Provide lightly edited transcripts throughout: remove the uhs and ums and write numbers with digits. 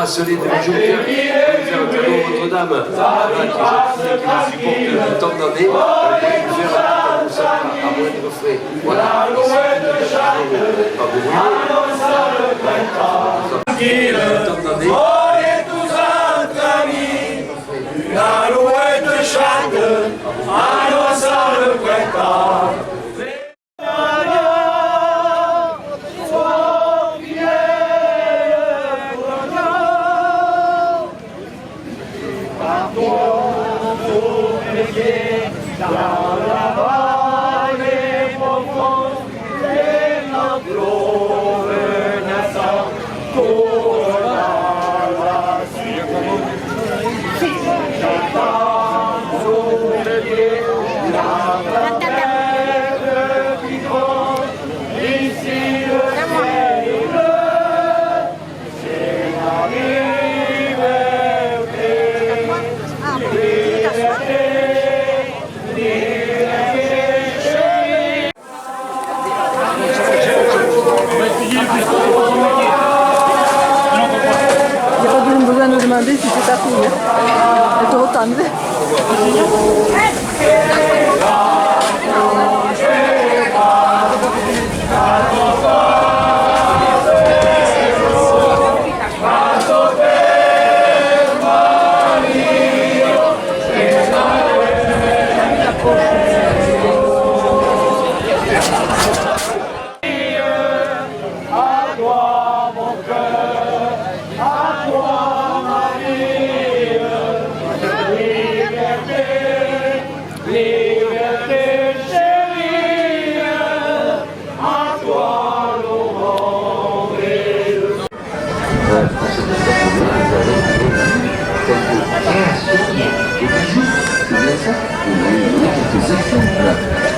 bracelet de Joker, faire un cadeau à votre dame, qui vous supporte tant d'années, vous faire un petit cadeau ça à moindre frais. Voilà. Pas beaucoup. L'alouette chante, annonçant le printemps. Si c'est ta fille, elle te retente.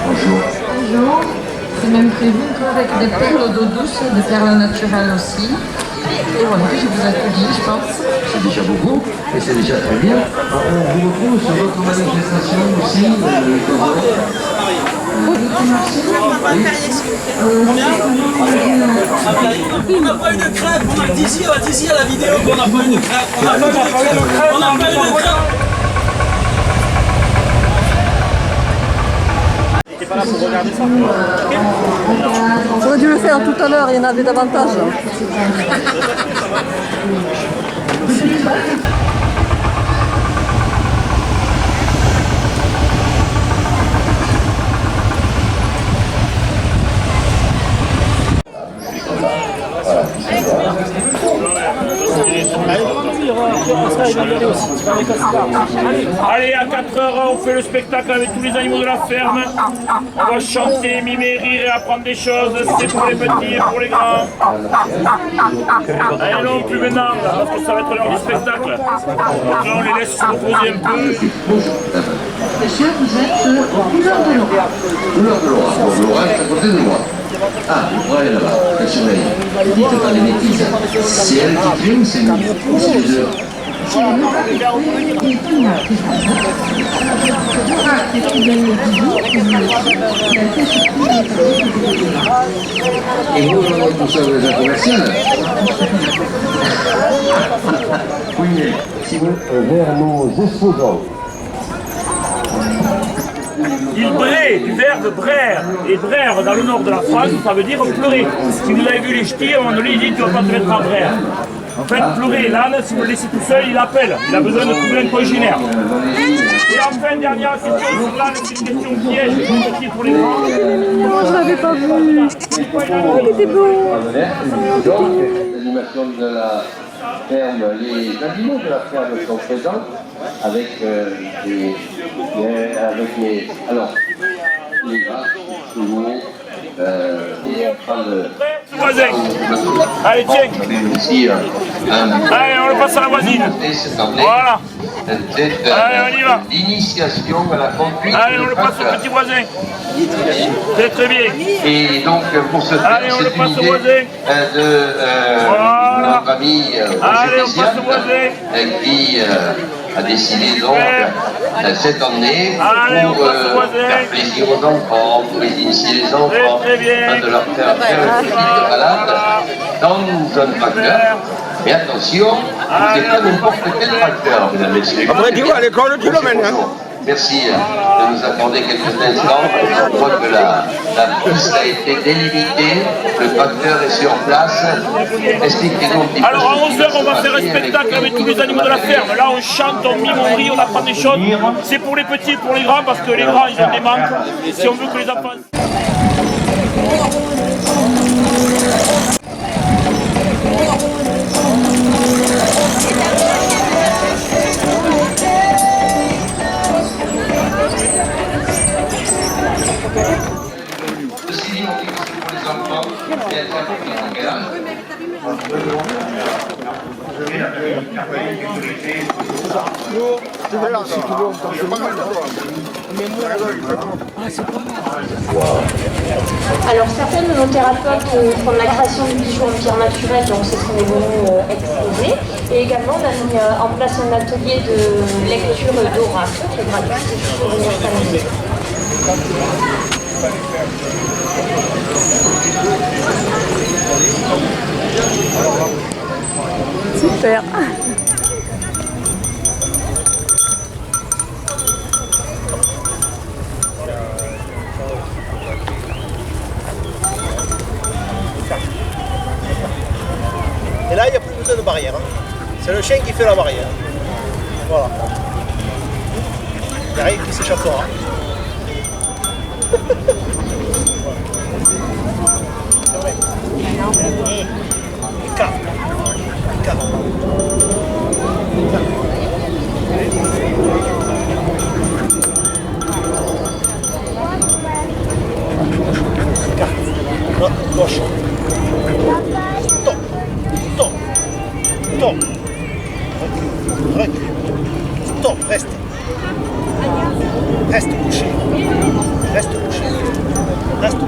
Bonjour. C'est même prévu avec des perles d'eau douce, des perles naturelles aussi. Et voilà, je vous accueille, je pense. C'est déjà beaucoup, et c'est déjà très bien. On vous retrouve sur votre manifestation aussi. On n'a pas eu de crêpes, on a d'ici à la vidéo qu'on n'a pas eu de crêpes. On n'a pas eu de crêpes. Pas là pour regarder ça. On aurait dû le faire tout à l'heure, il y en avait davantage. Allez, à 4 heures, on fait le spectacle avec tous les animaux de la ferme. On va chanter, mimer, rire et apprendre des choses. C'est pour les petits et pour les grands. Allez, non, plus maintenant, là, parce que ça va être l'heure du spectacle. Donc là, on les laisse se reposer un peu. Monsieur, vous êtes en couleur de l'Aura. Couleur de l'Aura. Bon, l'Aura est à côté de moi. Ah, l'Aura est là-bas, elle surveille. Dites pas des bêtises. C'est elle qui crie ou c'est nous? Ou c'est les deux? Et vous, tout ça, vous êtes commercial? Oui, mais si vous vers nos exposants. Il braie, du verbe braire. Et braire, dans le nord de la France, ça veut dire pleurer. Si vous avez vu les ch'tis, à un moment donné, il dit tu vas pas te mettre à braire. En fait, pleurer, l'âne, si vous le laissez tout seul, il appelle. Il a besoin de trouver un congénère. Et enfin, dernière question sur l'âne, c'est une question piège, petit pour les grands. Non, je l'avais pas vu. Il était beau. L'animation de la ferme, les animaux de la ferme sont présents avec les vaches, les chevaux, Voisin. Allez, tiens. Allez, on le passe à la voisine. Voilà. Allez, on y va. L'initiation à la conduite. Allez, on le passe au petit voisin. C'est très bien. Et donc, pour ce faire, allez, on le c'est passe une au idée voisin. de notre ami allez, on passe au voisin. qui a décidé donc cette année pour faire plaisir aux enfants, pour initier les enfants, très bien. de leur faire une petite balade dans un tracteur Mais attention, c'est pas n'importe quel tracteur, mesdames et messieurs. Après, tu vas à l'école, tu l'emmènes, hein. Merci de nous accorder quelques instants. Je crois que la piste a été délimitée, le tracteur est sur place. Expliquez-nous un petit peu. Alors à 11h, on va faire un spectacle avec tous les animaux de la ferme. Là, on chante, on mime, on rit, on apprend des choses. C'est pour les petits et pour les grands, parce que les grands, ils ont des manques. Si on veut que les enfants... Ceci, on dit que c'est pour les enfants, et elle tient pour quel âge? Alors certaines de nos thérapeutes font de la création de bijoux en pierre naturelle, donc ce sont des venus exposés. Et également on a mis en place un atelier de lecture d'oracle qui est gratuit, si je peux venir s'amuser. Super. Et là, il n'y a plus besoin de barrière. Hein. C'est le chien qui fait la barrière. Voilà. Il n'y a rien qui s'échappera. Gauche. Stop. Stop. Stop. Recule. Stop. Reste. Reste couché. Reste couché. Reste couché.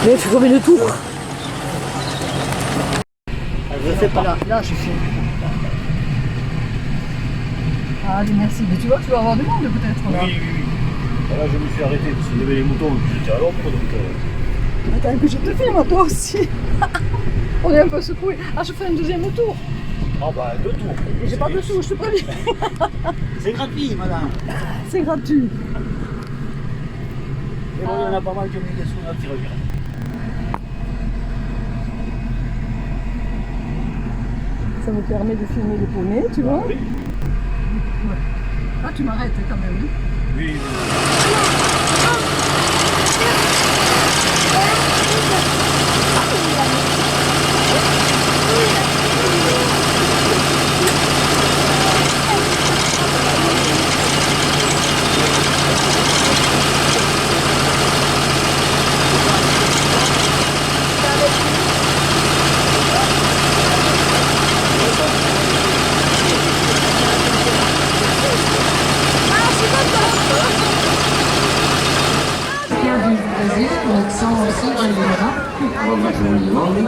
Mais tu combien de tours? Je ne fais pas. Là, je fais. Ah, merci. Mais tu vois, tu vas avoir du monde peut-être. Là. Oui. Là, je me suis arrêté parce qu'il y avait les moutons, j'étais à l'ombre. Attends, que je te filme toi aussi. On est un peu secoué. Ah, je fais un deuxième tour. Ah bah, 2 tours. Et j'ai pas de sous, je te préviens. C'est gratuit, madame. C'est gratuit. Et bon, il y en a pas mal qui ont mis des sous là qui reviennent. Ça me permet de filmer les poneys, tu vois. Oui. Ouais. Ah, tu m'arrêtes quand même. Oui. l'accent aussi dans les bras. Moi, je me demande,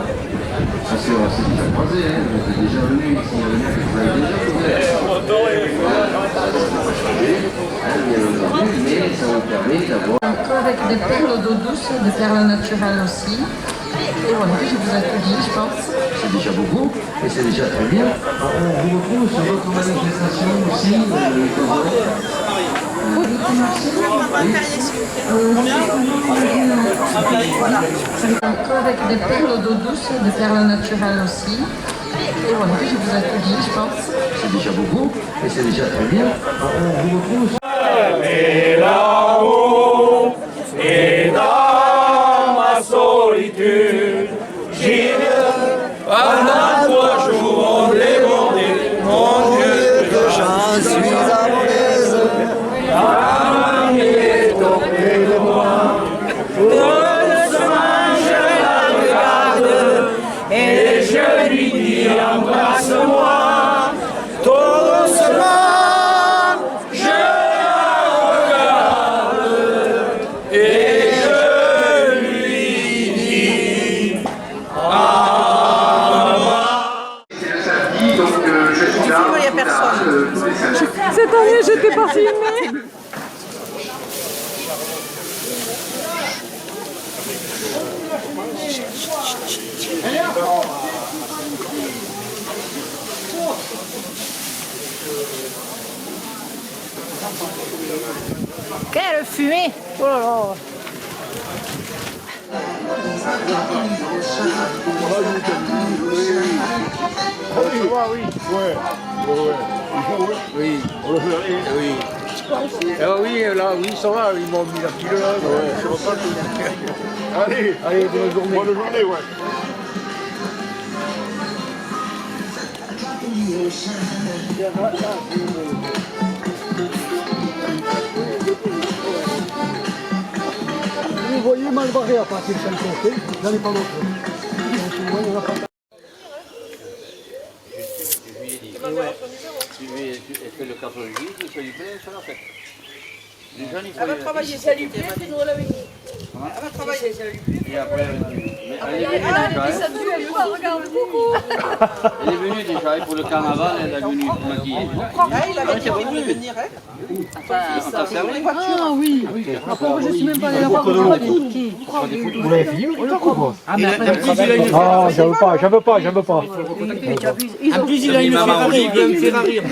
ça c'est déjà croisé, hein. J'étais déjà venu ici, il y avait que vous avez déjà couvert. Ça ne pas changer, bien entendu, mais ça vous permet d'avoir... Encore avec des perles d'eau douce, des perles naturelles aussi. Et voilà, je vous accueille, je pense. C'est déjà beaucoup, et c'est déjà très bien. On vous retrouve sur votre manifestation aussi, Encore avec des perles d'eau douce, des perles naturelles aussi. Et voilà, je vous accueille, je pense. c'est déjà beaucoup, et c'est déjà très bien. On vous retrouve sur... Et là-haut, et dans Quelle fumée! Oh là là! Ah oui, là, oui, ça va, ils m'ont mis la pile là, je sais pas tout. Allez, bonne journée. Bonne journée, ouais. Vous voyez mal barré à partir de 5 côtés, j'en ai pas d'autre. Est-ce que le catholique, ça lui plaît, ça l'a fait. Les jeunes, il faut... Elle va travailler, ça lui plaît, puis nous on l'avait mis. Elle va travailler, ça lui plaît. Et après, elle est venue Elle a déjà. descendu, elle voit, regarde, coucou. Elle est venue déjà, et pour le carnaval, elle est venue maquiller. Il avait dit qu'il voulait venir, hein. Ah oui, après je suis même pas allé la voir. Vous l'avez fini ou quoi? Ah mais après, ah j'en veux pas. En plus, il a une Ferrari, il veut me faire rire.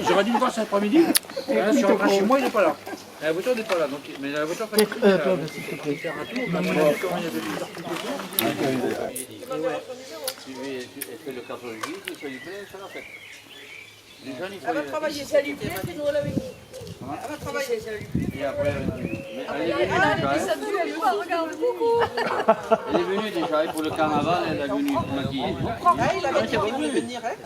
J'aurais dû le voir cet après-midi. Je suis rentré chez moi, il n'est pas là. La voiture n'est pas là, donc, mais la voiture fait Est-ce que le catholique, ça lui plaît, ça l'a fait. Les jeunes, il faut... Elle va travailler, ça lui plaît, puis nous on l'avait mis. Elle va travailler, ça lui plaît. Et après, elle est Elle a venue déjà. descendu, elle voit, regarde, coucou. Elle est venue déjà, et pour le carnaval, elle est venue maquiller. Il avait dit qu'il voulait venir, hein.